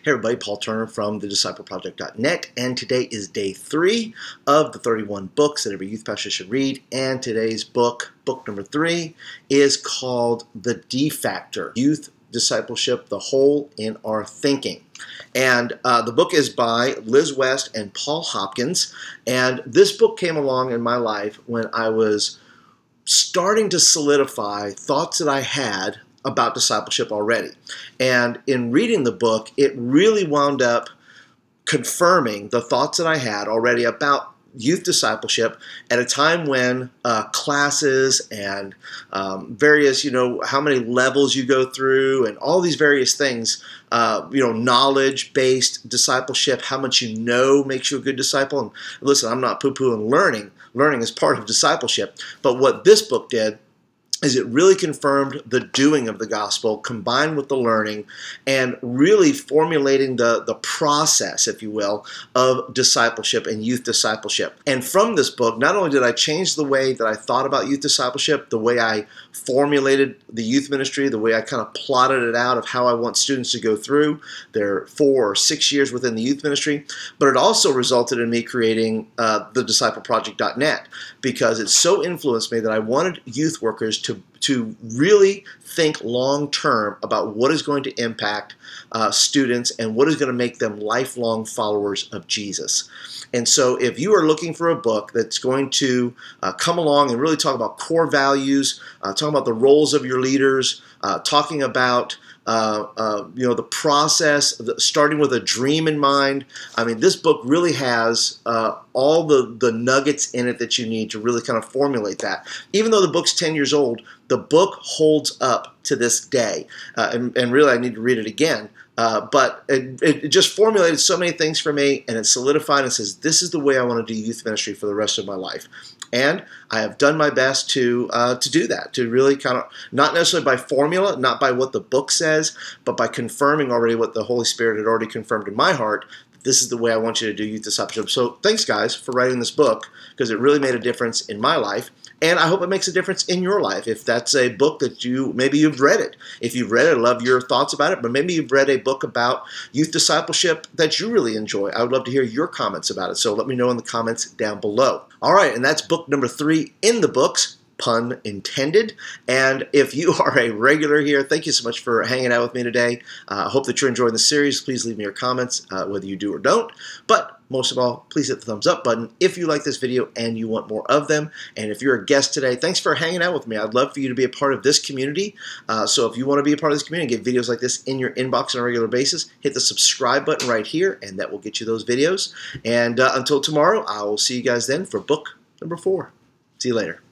Hey everybody, Paul Turner from the discipleship.net, and today is day 3 of the 31 books that every youth pastor should read. And today's book number 3, is called The D Factor: Youth Discipleship, the Hole in Our Thinking. And the book is by Liz West and Paul Hopkins. And this book came along in my life when I was starting to solidify thoughts that I had about discipleship already. And in reading the book, it really wound up confirming the thoughts that I had already about youth discipleship at a time when classes and various, how many levels you go through and all these various things, knowledge-based discipleship, how much you know makes you a good disciple. And listen, I'm not poo-pooing learning. Learning is part of discipleship. But what this book did is it really confirmed the doing of the gospel combined with the learning and really formulating the process, if you will, of discipleship and youth discipleship. And from this book, not only did I change the way that I thought about youth discipleship, the way I formulated the youth ministry, the way I kind of plotted it out of how I want students to go through their 4 or 6 years within the youth ministry, but it also resulted in me creating the discipleship.net, because it so influenced me that I wanted youth workers to really think long-term about what is going to impact students and what is going to make them lifelong followers of Jesus. And so if you are looking for a book that's going to come along and really talk about core values, talking about the roles of your leaders, talking about the process, starting with a dream in mind. I mean, this book really has all the nuggets in it that you need to really kind of formulate that. Even though the book's 10 years old, the book holds up to this day. And really, I need to read it again. But it just formulated so many things for me, and it solidified and says, this is the way I want to do youth ministry for the rest of my life. And I have done my best to do that, to really kind of, not necessarily by formula, not by what the book says, but by confirming already what the Holy Spirit had already confirmed in my heart. This is the way I want you to do youth discipleship. So thanks, guys, for writing this book, because it really made a difference in my life. And I hope it makes a difference in your life. If that's a book that maybe you've read it. If you've read it, I love your thoughts about it. But maybe you've read a book about youth discipleship that you really enjoy. I would love to hear your comments about it. So let me know in the comments down below. All right, and that's book number 3 in the books. Pun intended. And if you are a regular here, thank you so much for hanging out with me today. I hope that you're enjoying the series. Please leave me your comments, whether you do or don't. But most of all, please hit the thumbs up button if you like this video and you want more of them. And if you're a guest today, thanks for hanging out with me. I'd love for you to be a part of this community. So if you want to be a part of this community and get videos like this in your inbox on a regular basis, hit the subscribe button right here, and that will get you those videos. And until tomorrow, I will see you guys then for book number 4. See you later.